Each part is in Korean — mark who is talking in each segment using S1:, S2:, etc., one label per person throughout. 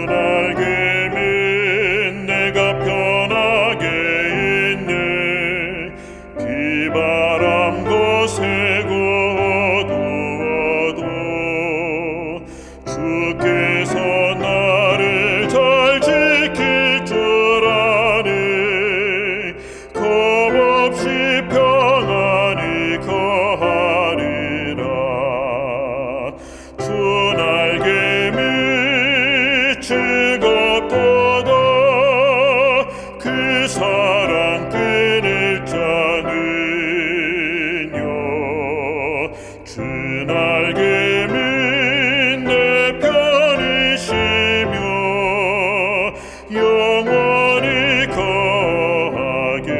S1: 날개면 내가 편하게 있네. 비바람 거세고 어두워도 주께서 나를 잘 지킬 줄 아네. 겁없이 평안히 거하리라. 주 날개면 즐겁도다. 그 사랑 끊을 자는요. 주 날개면 내 편이시며 영원히 거하겠네.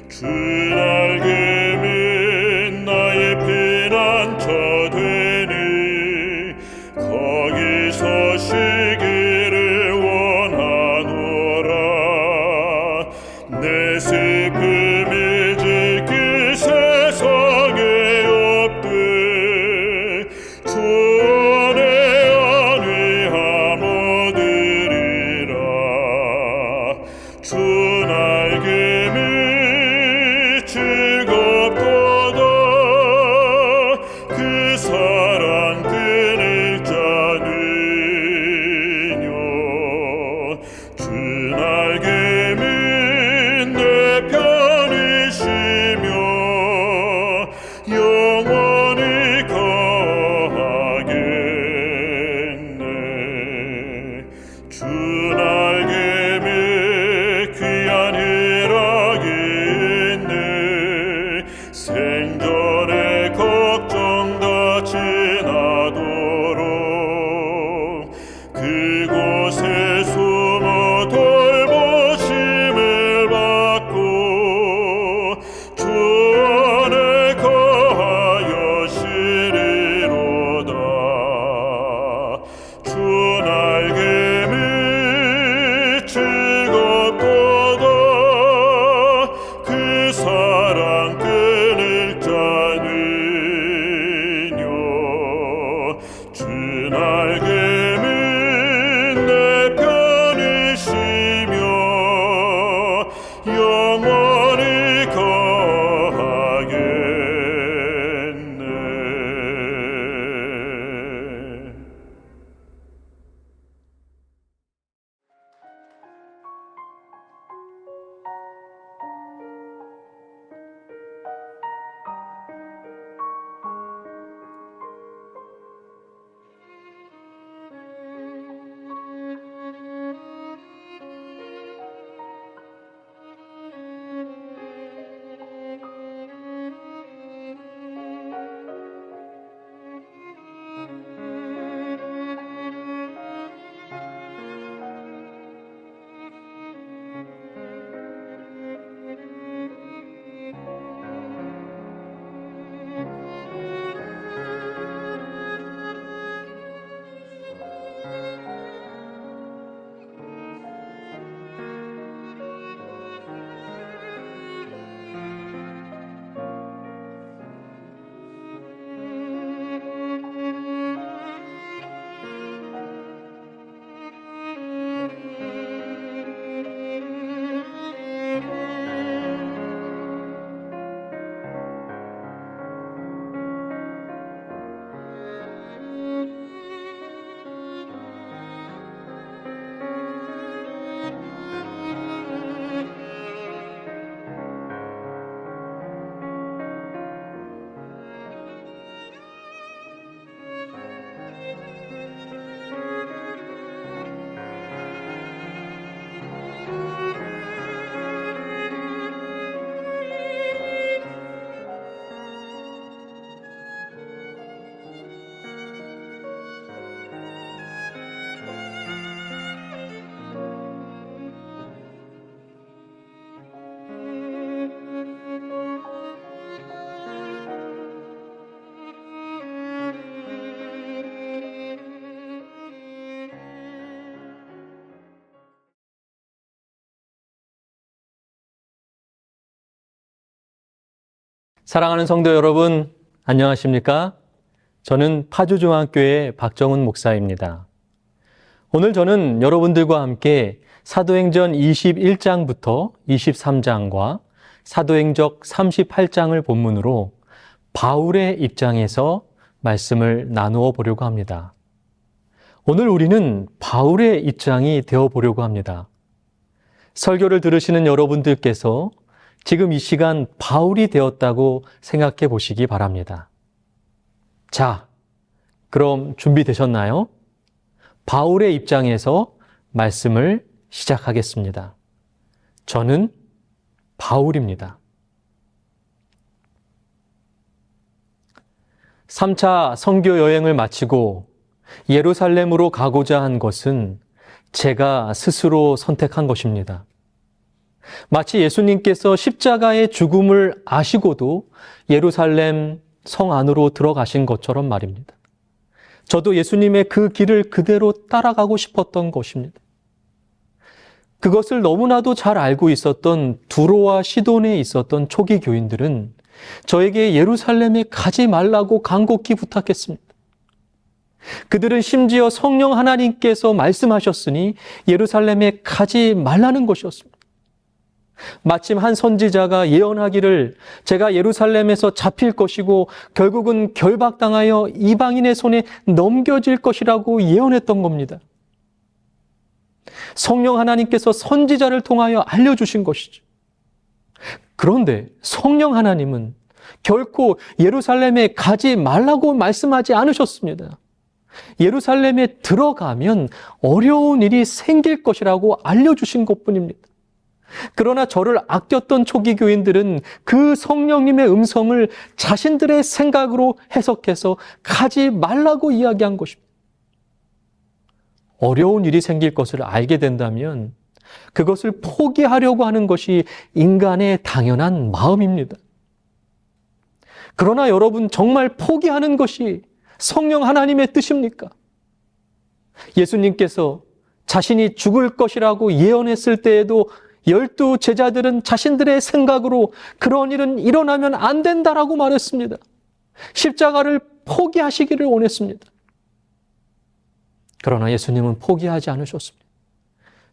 S1: 주 날개면 나의 피난처 되니 거기서 쉬기를 원하노라. 내 슬픔이 지킬 세상에 없되 주 안에 안위함 얻으리라. 주 날개면 즐겁도다. 그 사랑 끊을 자는요. 주 날개면 내 편이시며 영원히 거하겠네. 주 날개면 귀한 희락이 있네. 생전에 걱정 다 지나도록 그곳에 숨어 돌보심을 받고 주 안에 거하여 쉬리로다. 주 날개면 즐겁도다. 그 사랑 끊을 자는요. 주 날개면 내 편이시며 영원히 거하겠네.
S2: 사랑하는 성도 여러분, 안녕하십니까? 저는 파주중앙교회 박정훈 목사입니다. 오늘 저는 여러분들과 함께 사도행전 21장부터 23장과 사도행적 38장을 본문으로 바울의 입장에서 말씀을 나누어 보려고 합니다. 오늘 우리는 바울의 입장이 되어 보려고 합니다. 설교를 들으시는 여러분들께서 지금 이 시간 바울이 되었다고 생각해 보시기 바랍니다. 자, 그럼 준비되셨나요? 바울의 입장에서 말씀을 시작하겠습니다. 저는 바울입니다. 3차 선교 여행을 마치고 예루살렘으로 가고자 한 것은 제가 스스로 선택한 것입니다. 마치 예수님께서 십자가의 죽음을 아시고도 예루살렘 성 안으로 들어가신 것처럼 말입니다. 저도 예수님의 그 길을 그대로 따라가고 싶었던 것입니다. 그것을 너무나도 잘 알고 있었던 두로와 시돈에 있었던 초기 교인들은 저에게 예루살렘에 가지 말라고 간곡히 부탁했습니다. 그들은 심지어 성령 하나님께서 말씀하셨으니 예루살렘에 가지 말라는 것이었습니다. 마침 한 선지자가 예언하기를 제가 예루살렘에서 잡힐 것이고 결국은 결박당하여 이방인의 손에 넘겨질 것이라고 예언했던 겁니다. 성령 하나님께서 선지자를 통하여 알려주신 것이죠. 그런데 성령 하나님은 결코 예루살렘에 가지 말라고 말씀하지 않으셨습니다. 예루살렘에 들어가면 어려운 일이 생길 것이라고 알려주신 것뿐입니다. 그러나 저를 아꼈던 초기 교인들은 그 성령님의 음성을 자신들의 생각으로 해석해서 가지 말라고 이야기한 것입니다. 어려운 일이 생길 것을 알게 된다면 그것을 포기하려고 하는 것이 인간의 당연한 마음입니다. 그러나 여러분, 정말 포기하는 것이 성령 하나님의 뜻입니까? 예수님께서 자신이 죽을 것이라고 예언했을 때에도 12 제자들은 자신들의 생각으로 그런 일은 일어나면 안 된다라고 말했습니다. 십자가를 포기하시기를 원했습니다. 그러나 예수님은 포기하지 않으셨습니다.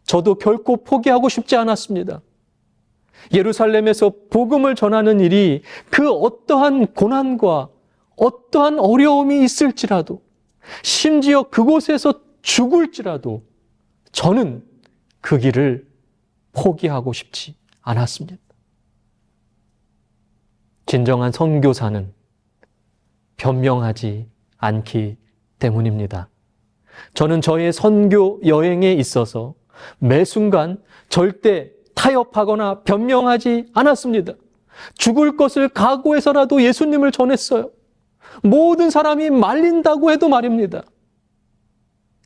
S2: 저도 결코 포기하고 싶지 않았습니다. 예루살렘에서 복음을 전하는 일이 그 어떠한 고난과 어떠한 어려움이 있을지라도, 심지어 그곳에서 죽을지라도 저는 그 길을 포기하고 싶지 않았습니다. 진정한 선교사는 변명하지 않기 때문입니다. 저는 저의 선교 여행에 있어서 매 순간 절대 타협하거나 변명하지 않았습니다. 죽을 것을 각오해서라도 예수님을 전했어요. 모든 사람이 말린다고 해도 말입니다.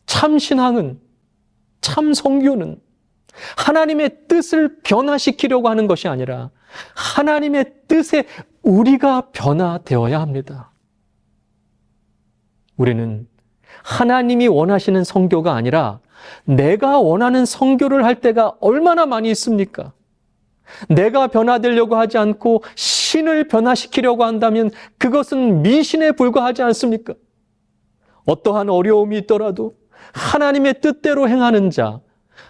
S2: 참 신앙은, 참 선교는 하나님의 뜻을 변화시키려고 하는 것이 아니라 하나님의 뜻에 우리가 변화되어야 합니다. 우리는 하나님이 원하시는 선교가 아니라 내가 원하는 선교를 할 때가 얼마나 많이 있습니까? 내가 변화되려고 하지 않고 신을 변화시키려고 한다면 그것은 미신에 불과하지 않습니까? 어떠한 어려움이 있더라도 하나님의 뜻대로 행하는 자,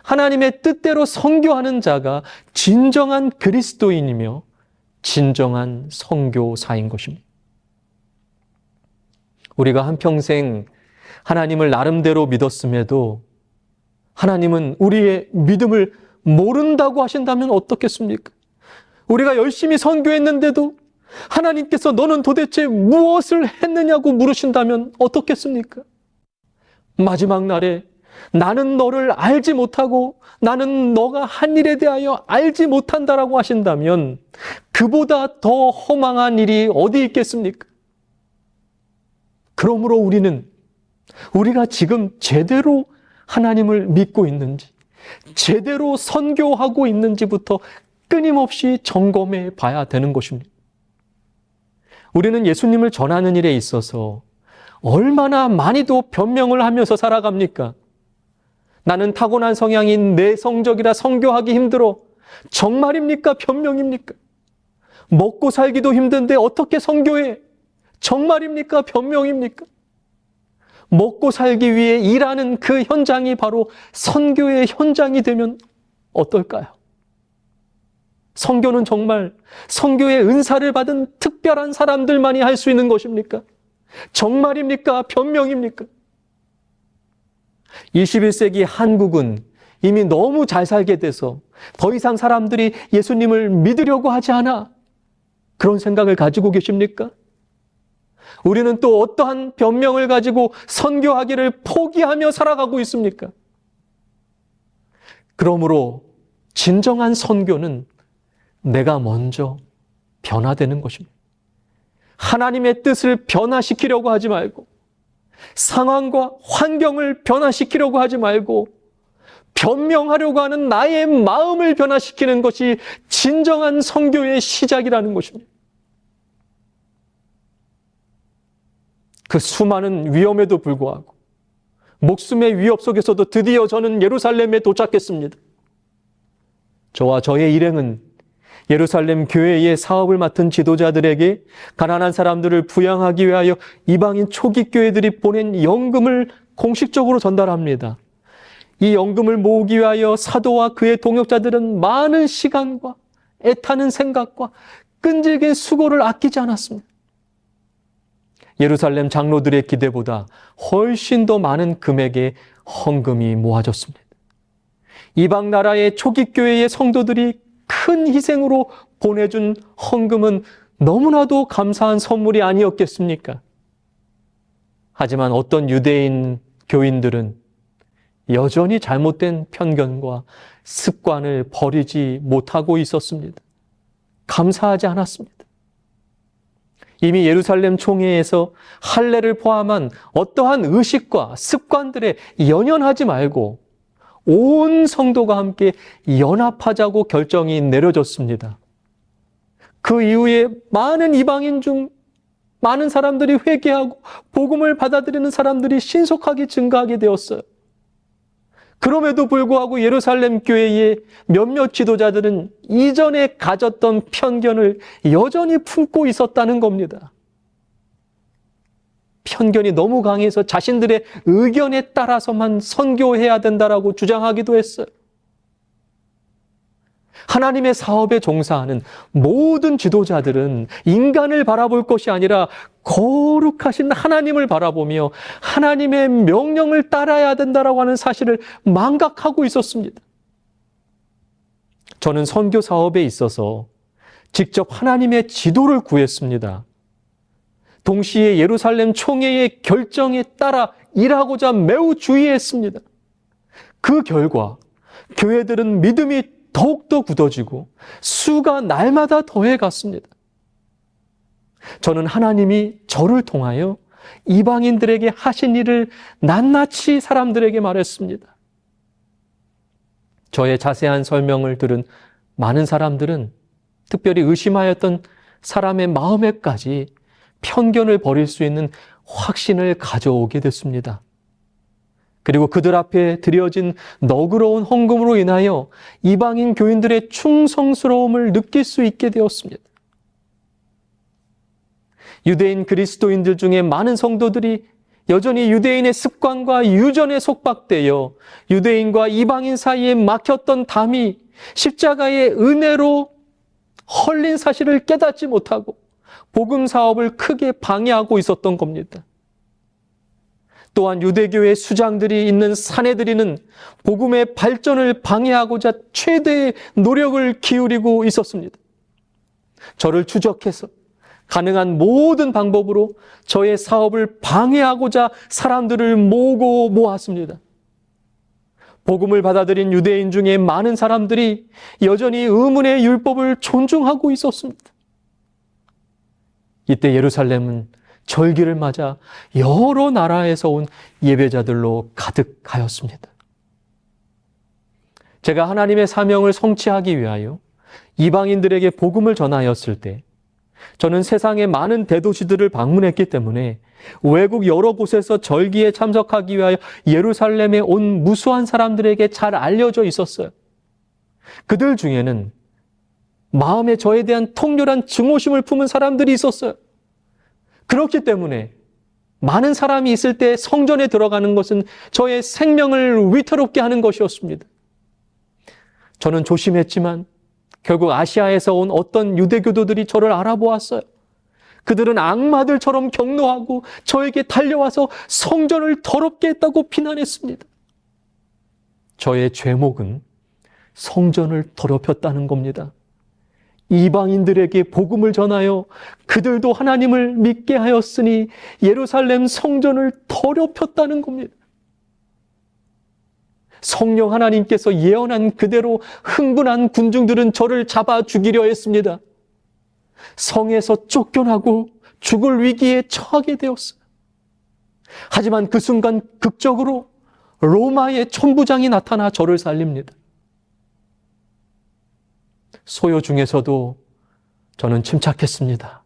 S2: 하나님의 뜻대로 선교하는 자가 진정한 그리스도인이며 진정한 선교사인 것입니다. 우리가 한평생 하나님을 나름대로 믿었음에도 하나님은 우리의 믿음을 모른다고 하신다면 어떻겠습니까? 우리가 열심히 선교했는데도 하나님께서 너는 도대체 무엇을 했느냐고 물으신다면 어떻겠습니까? 마지막 날에 나는 너를 알지 못하고 나는 너가 한 일에 대하여 알지 못한다라고 하신다면 그보다 더 허망한 일이 어디 있겠습니까? 그러므로 우리가 지금 제대로 하나님을 믿고 있는지, 제대로 선교하고 있는지부터 끊임없이 점검해 봐야 되는 것입니다. 우리는 예수님을 전하는 일에 있어서 얼마나 많이도 변명을 하면서 살아갑니까? 나는 타고난 성향인 내성적이라 선교하기 힘들어. 정말입니까? 변명입니까? 먹고 살기도 힘든데 어떻게 선교해? 정말입니까? 변명입니까? 먹고 살기 위해 일하는 그 현장이 바로 선교의 현장이 되면 어떨까요? 선교는 정말 선교의 은사를 받은 특별한 사람들만이 할 수 있는 것입니까? 정말입니까? 변명입니까? 21세기 한국은 이미 너무 잘 살게 돼서 더 이상 사람들이 예수님을 믿으려고 하지 않아. 그런 생각을 가지고 계십니까? 우리는 또 어떠한 변명을 가지고 선교하기를 포기하며 살아가고 있습니까? 그러므로 진정한 선교는 내가 먼저 변화되는 것입니다. 하나님의 뜻을 변화시키려고 하지 말고, 상황과 환경을 변화시키려고 하지 말고, 변명하려고 하는 나의 마음을 변화시키는 것이 진정한 선교의 시작이라는 것입니다. 그 수많은 위험에도 불구하고 목숨의 위협 속에서도 드디어 저는 예루살렘에 도착했습니다. 저와 저의 일행은 예루살렘 교회의 사업을 맡은 지도자들에게 가난한 사람들을 부양하기 위하여 이방인 초기 교회들이 보낸 연금을 공식적으로 전달합니다. 이 연금을 모으기 위하여 사도와 그의 동역자들은 많은 시간과 애타는 생각과 끈질긴 수고를 아끼지 않았습니다. 예루살렘 장로들의 기대보다 훨씬 더 많은 금액의 헌금이 모아졌습니다. 이방 나라의 초기 교회의 성도들이 큰 희생으로 보내준 헌금은 너무나도 감사한 선물이 아니었겠습니까? 하지만 어떤 유대인 교인들은 여전히 잘못된 편견과 습관을 버리지 못하고 있었습니다. 감사하지 않았습니다. 이미 예루살렘 총회에서 할례를 포함한 어떠한 의식과 습관들에 연연하지 말고 온 성도가 함께 연합하자고 결정이 내려졌습니다. 그 이후에 많은 이방인 중 많은 사람들이 회개하고 복음을 받아들이는 사람들이 신속하게 증가하게 되었어요. 그럼에도 불구하고 예루살렘 교회의 몇몇 지도자들은 이전에 가졌던 편견을 여전히 품고 있었다는 겁니다. 편견이 너무 강해서 자신들의 의견에 따라서만 선교해야 된다라고 주장하기도 했어요. 하나님의 사업에 종사하는 모든 지도자들은 인간을 바라볼 것이 아니라 거룩하신 하나님을 바라보며 하나님의 명령을 따라야 된다라고 하는 사실을 망각하고 있었습니다. 저는 선교 사업에 있어서 직접 하나님의 지도를 구했습니다. 동시에 예루살렘 총회의 결정에 따라 일하고자 매우 주의했습니다. 그 결과 교회들은 믿음이 더욱더 굳어지고 수가 날마다 더해갔습니다. 저는 하나님이 저를 통하여 이방인들에게 하신 일을 낱낱이 사람들에게 말했습니다. 저의 자세한 설명을 들은 많은 사람들은 특별히 의심하였던 사람의 마음에까지 편견을 버릴 수 있는 확신을 가져오게 됐습니다. 그리고 그들 앞에 드려진 너그러운 헌금으로 인하여 이방인 교인들의 충성스러움을 느낄 수 있게 되었습니다. 유대인 그리스도인들 중에 많은 성도들이 여전히 유대인의 습관과 유전에 속박되어 유대인과 이방인 사이에 막혔던 담이 십자가의 은혜로 헐린 사실을 깨닫지 못하고 복음 사업을 크게 방해하고 있었던 겁니다. 또한 유대교의 수장들이 있는 사내들이는 복음의 발전을 방해하고자 최대의 노력을 기울이고 있었습니다. 저를 추적해서 가능한 모든 방법으로 저의 사업을 방해하고자 사람들을 모으고 모았습니다. 복음을 받아들인 유대인 중에 많은 사람들이 여전히 의문의 율법을 존중하고 있었습니다. 이때 예루살렘은 절기를 맞아 여러 나라에서 온 예배자들로 가득하였습니다. 제가 하나님의 사명을 성취하기 위하여 이방인들에게 복음을 전하였을 때 저는 세상의 많은 대도시들을 방문했기 때문에 외국 여러 곳에서 절기에 참석하기 위하여 예루살렘에 온 무수한 사람들에게 잘 알려져 있었어요. 그들 중에는 마음에 저에 대한 통렬한 증오심을 품은 사람들이 있었어요. 그렇기 때문에 많은 사람이 있을 때 성전에 들어가는 것은 저의 생명을 위태롭게 하는 것이었습니다. 저는 조심했지만 결국 아시아에서 온 어떤 유대교도들이 저를 알아보았어요. 그들은 악마들처럼 경노하고 저에게 달려와서 성전을 더럽게 했다고 비난했습니다. 저의 죄목은 성전을 더럽혔다는 겁니다. 이방인들에게 복음을 전하여 그들도 하나님을 믿게 하였으니 예루살렘 성전을 더럽혔다는 겁니다. 성령 하나님께서 예언한 그대로 흥분한 군중들은 저를 잡아 죽이려 했습니다. 성에서 쫓겨나고 죽을 위기에 처하게 되었어요. 하지만 그 순간 극적으로 로마의 천부장이 나타나 저를 살립니다. 소요 중에서도 저는 침착했습니다.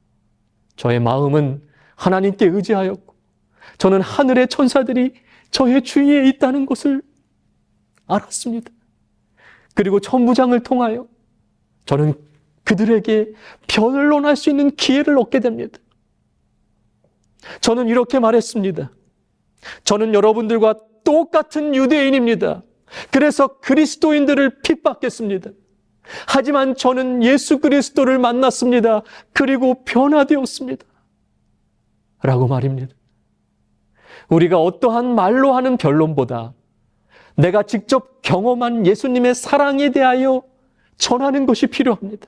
S2: 저의 마음은 하나님께 의지하였고 저는 하늘의 천사들이 저의 주위에 있다는 것을 알았습니다. 그리고 천부장을 통하여 저는 그들에게 변론할 수 있는 기회를 얻게 됩니다. 저는 이렇게 말했습니다. 저는 여러분들과 똑같은 유대인입니다. 그래서 그리스도인들을 핍박했습니다. 하지만 저는 예수 그리스도를 만났습니다. 그리고 변화되었습니다. 라고 말입니다. 우리가 어떠한 말로 하는 변론보다 내가 직접 경험한 예수님의 사랑에 대하여 전하는 것이 필요합니다.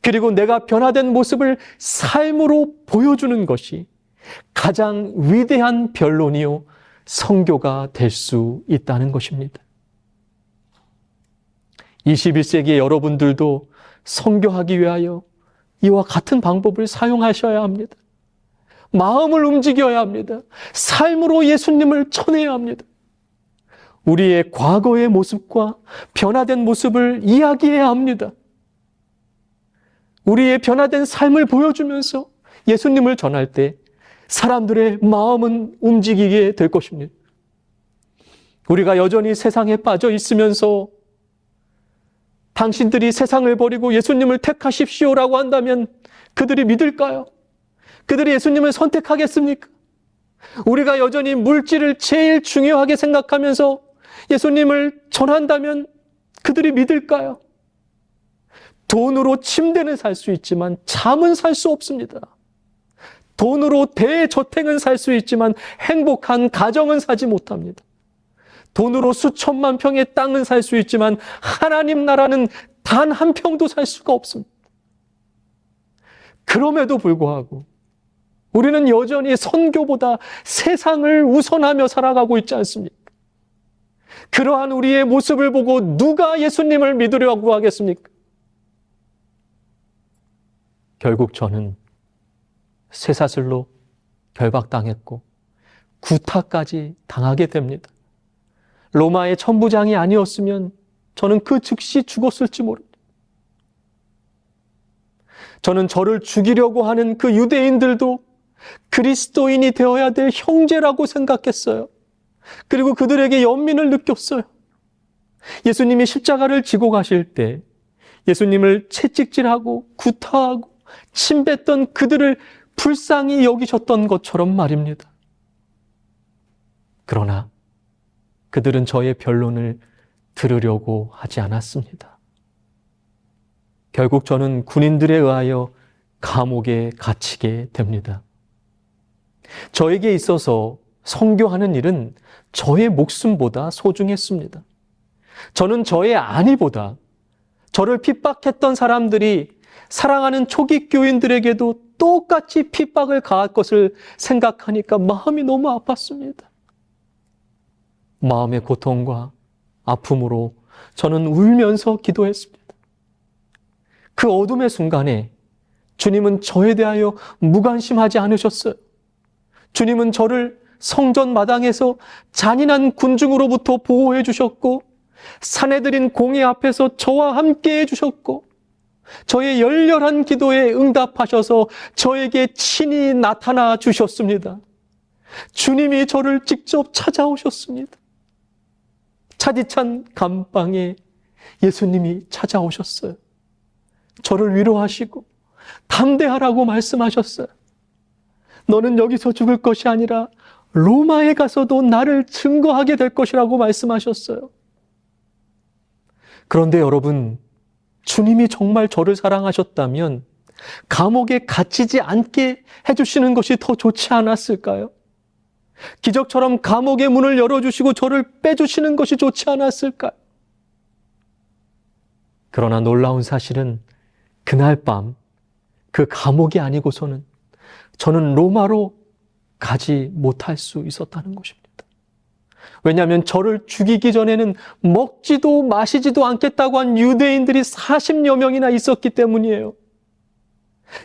S2: 그리고 내가 변화된 모습을 삶으로 보여주는 것이 가장 위대한 변론이요 선교가 될 수 있다는 것입니다. 21세기의 여러분들도 선교하기 위하여 이와 같은 방법을 사용하셔야 합니다. 마음을 움직여야 합니다. 삶으로 예수님을 전해야 합니다. 우리의 과거의 모습과 변화된 모습을 이야기해야 합니다. 우리의 변화된 삶을 보여주면서 예수님을 전할 때 사람들의 마음은 움직이게 될 것입니다. 우리가 여전히 세상에 빠져 있으면서 당신들이 세상을 버리고 예수님을 택하십시오라고 한다면 그들이 믿을까요? 그들이 예수님을 선택하겠습니까? 우리가 여전히 물질을 제일 중요하게 생각하면서 예수님을 전한다면 그들이 믿을까요? 돈으로 침대는 살 수 있지만 잠은 살 수 없습니다. 돈으로 대저택은 살 수 있지만 행복한 가정은 사지 못합니다. 돈으로 수천만 평의 땅은 살 수 있지만 하나님 나라는 단 한 평도 살 수가 없습니다. 그럼에도 불구하고 우리는 여전히 선교보다 세상을 우선하며 살아가고 있지 않습니까? 그러한 우리의 모습을 보고 누가 예수님을 믿으려고 하겠습니까? 결국 저는 쇠사슬로 결박당했고 구타까지 당하게 됩니다. 로마의 천부장이 아니었으면 저는 그 즉시 죽었을지 모릅니다. 저는 저를 죽이려고 하는 그 유대인들도 그리스도인이 되어야 될 형제라고 생각했어요. 그리고 그들에게 연민을 느꼈어요. 예수님이 십자가를 지고 가실 때 예수님을 채찍질하고 구타하고 침뱉던 그들을 불쌍히 여기셨던 것처럼 말입니다. 그러나 그들은 저의 변론을 들으려고 하지 않았습니다. 결국 저는 군인들에 의하여 감옥에 갇히게 됩니다. 저에게 있어서 선교하는 일은 저의 목숨보다 소중했습니다. 저는 저의 안위보다 저를 핍박했던 사람들이 사랑하는 초기 교인들에게도 똑같이 핍박을 가할 것을 생각하니까 마음이 너무 아팠습니다. 마음의 고통과 아픔으로 저는 울면서 기도했습니다. 그 어둠의 순간에 주님은 저에 대하여 무관심하지 않으셨어요. 주님은 저를 성전 마당에서 잔인한 군중으로부터 보호해 주셨고 사내들인 공회 앞에서 저와 함께 해주셨고 저의 열렬한 기도에 응답하셔서 저에게 친히 나타나 주셨습니다. 주님이 저를 직접 찾아오셨습니다. 차디찬 감방에 예수님이 찾아오셨어요. 저를 위로하시고 담대하라고 말씀하셨어요. 너는 여기서 죽을 것이 아니라 로마에 가서도 나를 증거하게 될 것이라고 말씀하셨어요. 그런데 여러분, 주님이 정말 저를 사랑하셨다면 감옥에 갇히지 않게 해주시는 것이 더 좋지 않았을까요? 기적처럼 감옥의 문을 열어주시고 저를 빼주시는 것이 좋지 않았을까요? 그러나 놀라운 사실은 그날 밤 그 감옥이 아니고서는 저는 로마로 가지 못할 수 있었다는 것입니다. 왜냐하면 저를 죽이기 전에는 먹지도 마시지도 않겠다고 한 유대인들이 40여 명이나 있었기 때문이에요.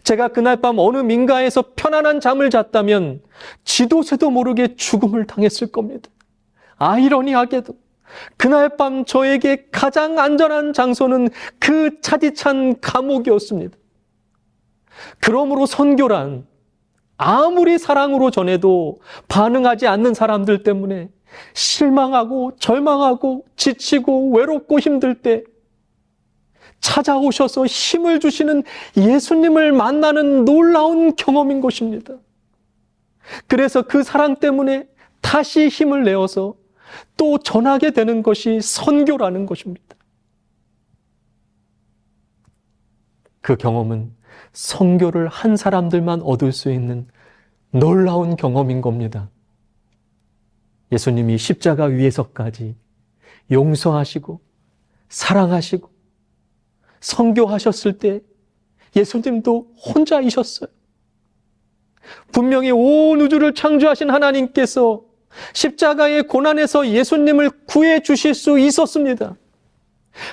S2: 제가 그날 밤 어느 민가에서 편안한 잠을 잤다면 지도 새도 모르게 죽음을 당했을 겁니다. 아이러니하게도 그날 밤 저에게 가장 안전한 장소는 그 차디찬 감옥이었습니다. 그러므로 선교란 아무리 사랑으로 전해도 반응하지 않는 사람들 때문에 실망하고 절망하고 지치고 외롭고 힘들 때 찾아오셔서 힘을 주시는 예수님을 만나는 놀라운 경험인 것입니다. 그래서 그 사랑 때문에 다시 힘을 내어서 또 전하게 되는 것이 선교라는 것입니다. 그 경험은 선교를 한 사람들만 얻을 수 있는 놀라운 경험인 겁니다. 예수님이 십자가 위에서까지 용서하시고 사랑하시고 선교하셨을 때 예수님도 혼자이셨어요. 분명히 온 우주를 창조하신 하나님께서 십자가의 고난에서 예수님을 구해 주실 수 있었습니다.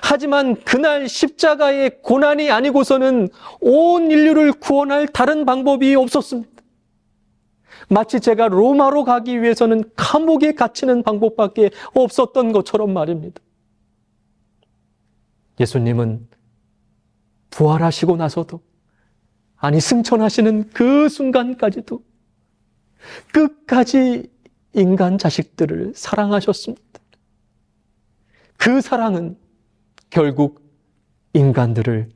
S2: 하지만 그날 십자가의 고난이 아니고서는 온 인류를 구원할 다른 방법이 없었습니다. 마치 제가 로마로 가기 위해서는 감옥에 갇히는 방법밖에 없었던 것처럼 말입니다. 예수님은 부활하시고 나서도, 아니 승천하시는 그 순간까지도 끝까지 인간 자식들을 사랑하셨습니다. 그 사랑은 결국 인간들을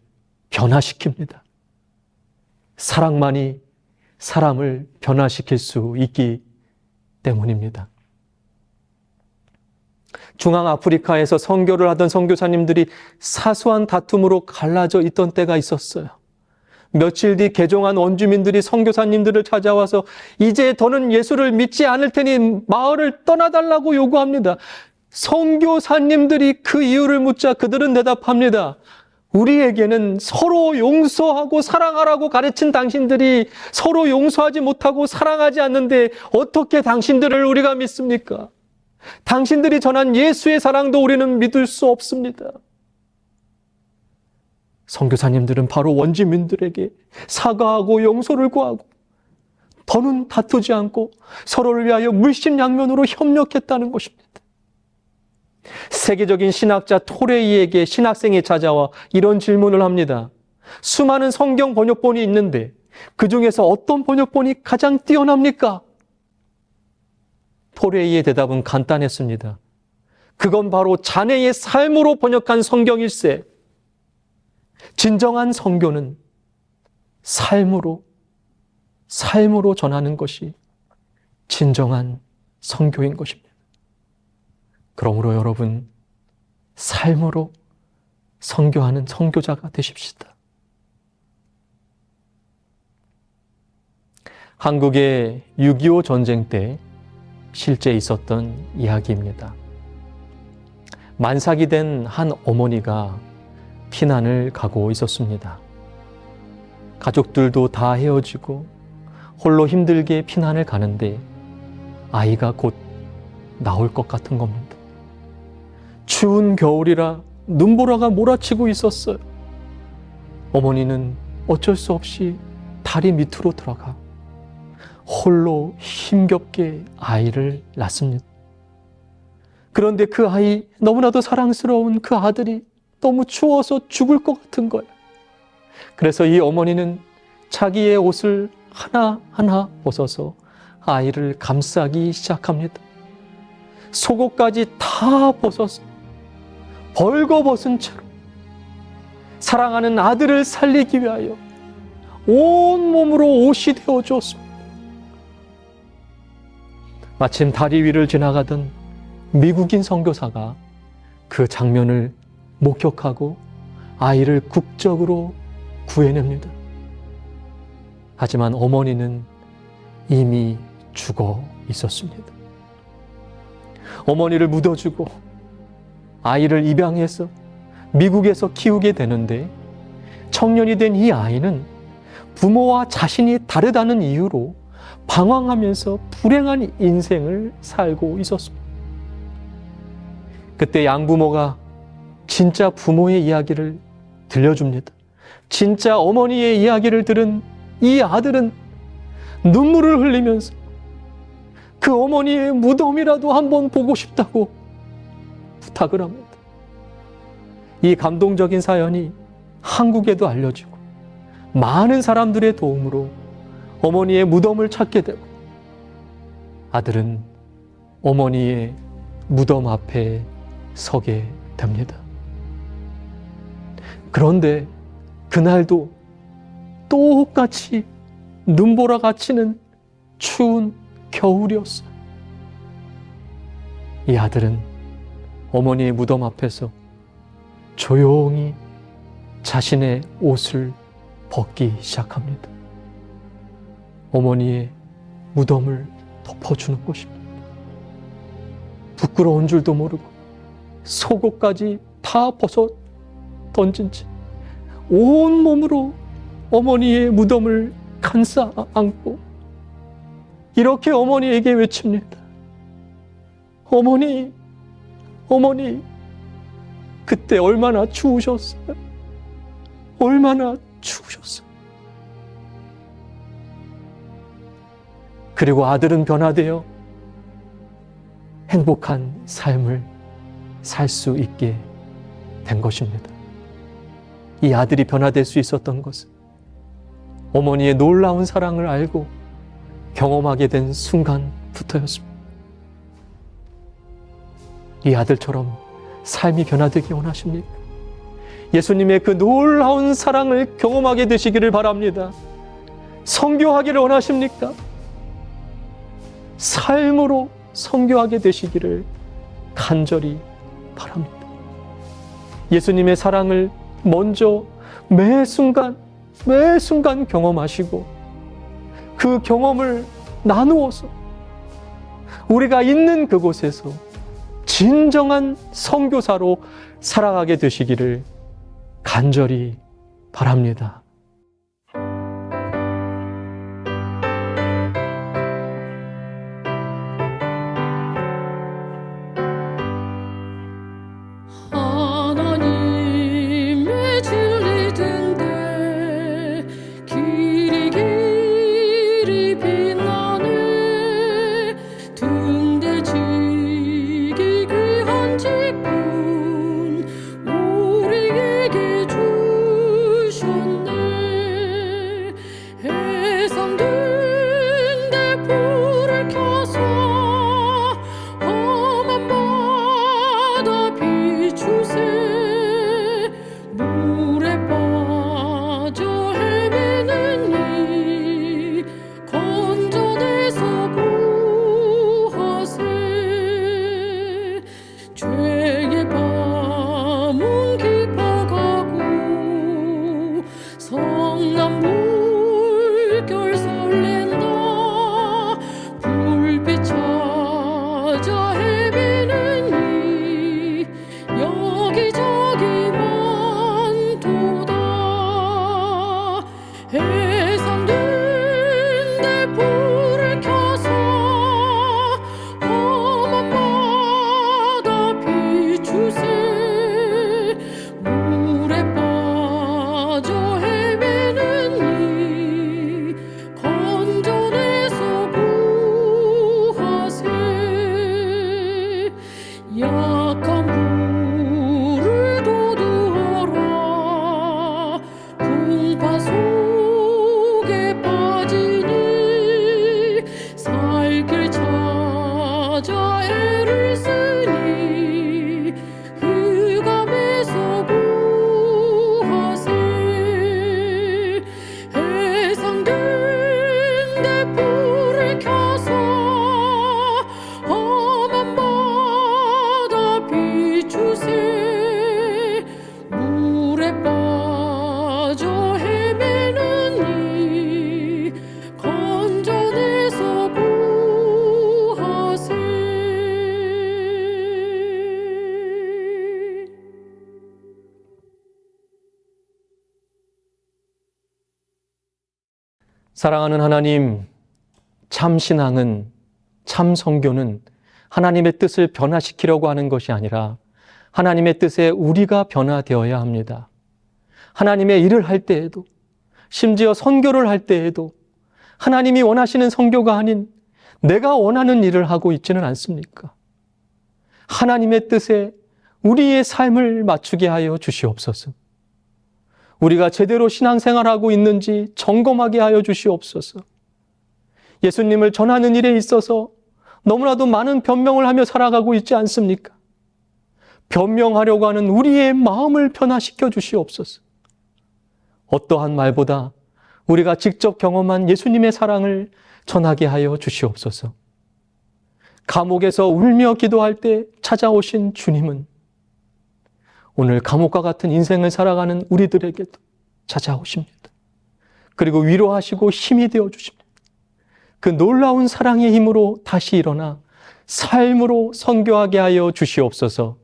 S2: 변화시킵니다. 사랑만이 사람을 변화시킬 수 있기 때문입니다. 중앙아프리카에서 선교를 하던 선교사님들이 사소한 다툼으로 갈라져 있던 때가 있었어요. 며칠 뒤 개종한 원주민들이 선교사님들을 찾아와서 이제 더는 예수를 믿지 않을 테니 마을을 떠나달라고 요구합니다. 선교사님들이 그 이유를 묻자 그들은 대답합니다. 우리에게는 서로 용서하고 사랑하라고 가르친 당신들이 서로 용서하지 못하고 사랑하지 않는데 어떻게 당신들을 우리가 믿습니까? 당신들이 전한 예수의 사랑도 우리는 믿을 수 없습니다. 선교사님들은 바로 원주민들에게 사과하고 용서를 구하고 더는 다투지 않고 서로를 위하여 물심양면으로 협력했다는 것입니다. 세계적인 신학자 토레이에게 신학생이 찾아와 이런 질문을 합니다. 수많은 성경 번역본이 있는데 그 중에서 어떤 번역본이 가장 뛰어납니까? 토레이의 대답은 간단했습니다. 그건 바로 자네의 삶으로 번역한 성경일세. 진정한 선교는 삶으로 전하는 것이 진정한 선교인 것입니다. 그러므로 여러분, 삶으로 선교하는 선교자가 되십시다. 한국의 6.25 전쟁 때 실제 있었던 이야기입니다. 만삭이 된 한 어머니가 피난을 가고 있었습니다. 가족들도 다 헤어지고 홀로 힘들게 피난을 가는데 아이가 곧 나올 것 같은 겁니다. 추운 겨울이라 눈보라가 몰아치고 있었어요. 어머니는 어쩔 수 없이 다리 밑으로 들어가 홀로 힘겹게 아이를 낳습니다. 그런데 그 아이, 너무나도 사랑스러운 그 아들이 너무 추워서 죽을 것 같은 거예요. 그래서 이 어머니는 자기의 옷을 하나하나 벗어서 아이를 감싸기 시작합니다. 속옷까지 다 벗어서 벌거벗은 채로 사랑하는 아들을 살리기 위하여 온몸으로 옷이 되어 주었습니다. 마침 다리 위를 지나가던 미국인 선교사가 그 장면을 목격하고 아이를 국적으로 구해냅니다. 하지만 어머니는 이미 죽어 있었습니다. 어머니를 묻어주고 아이를 입양해서 미국에서 키우게 되는데, 청년이 된 이 아이는 부모와 자신이 다르다는 이유로 방황하면서 불행한 인생을 살고 있었습니다. 그때 양부모가 진짜 부모의 이야기를 들려줍니다. 진짜 어머니의 이야기를 들은 이 아들은 눈물을 흘리면서 그 어머니의 무덤이라도 한번 보고 싶다고 부탁을 합니다. 이 감동적인 사연이 한국에도 알려지고 많은 사람들의 도움으로 어머니의 무덤을 찾게 되고, 아들은 어머니의 무덤 앞에 서게 됩니다. 그런데 그날도 똑같이 눈보라가 치는 추운 겨울이었어요. 이 아들은 어머니의 무덤 앞에서 조용히 자신의 옷을 벗기 시작합니다. 어머니의 무덤을 덮어주는 것입니다. 부끄러운 줄도 모르고 속옷까지 다 벗어 던진 채 온몸으로 어머니의 무덤을 감싸 안고 이렇게 어머니에게 외칩니다. 어머니, 어머니, 그때 얼마나 추우셨어요? 얼마나 추우셨어요? 그리고 아들은 변화되어 행복한 삶을 살 수 있게 된 것입니다. 이 아들이 변화될 수 있었던 것은 어머니의 놀라운 사랑을 알고 경험하게 된 순간부터였습니다. 이 아들처럼 삶이 변화되기 원하십니까? 예수님의 그 놀라운 사랑을 경험하게 되시기를 바랍니다. 선교하기를 원하십니까? 삶으로 선교하게 되시기를 간절히 바랍니다. 예수님의 사랑을 먼저 매 순간 경험하시고 그 경험을 나누어서 우리가 있는 그곳에서 진정한 선교사로 살아가게 되시기를 간절히 바랍니다.
S3: 하나님의 진리 등대 길이 길이 빛나네 등대 지기 귀한 직분 우리에게 주셨네
S2: 사랑하는 하나님, 참 신앙은, 참 선교는 하나님의 뜻을 변화시키려고 하는 것이 아니라 하나님의 뜻에 우리가 변화되어야 합니다. 하나님의 일을 할 때에도, 심지어 선교를 할 때에도 하나님이 원하시는 선교가 아닌 내가 원하는 일을 하고 있지는 않습니까? 하나님의 뜻에 우리의 삶을 맞추게 하여 주시옵소서. 우리가 제대로 신앙생활하고 있는지 점검하게 하여 주시옵소서. 예수님을 전하는 일에 있어서 너무나도 많은 변명을 하며 살아가고 있지 않습니까? 변명하려고 하는 우리의 마음을 변화시켜 주시옵소서. 어떠한 말보다 우리가 직접 경험한 예수님의 사랑을 전하게 하여 주시옵소서. 감옥에서 울며 기도할 때 찾아오신 주님은 오늘 감옥과 같은 인생을 살아가는 우리들에게도 찾아오십니다. 그리고 위로하시고 힘이 되어 주십니다. 그 놀라운 사랑의 힘으로 다시 일어나 삶으로 선교하게 하여 주시옵소서.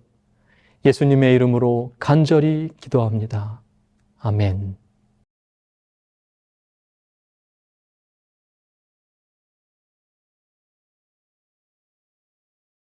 S2: 예수님의 이름으로 간절히 기도합니다. 아멘.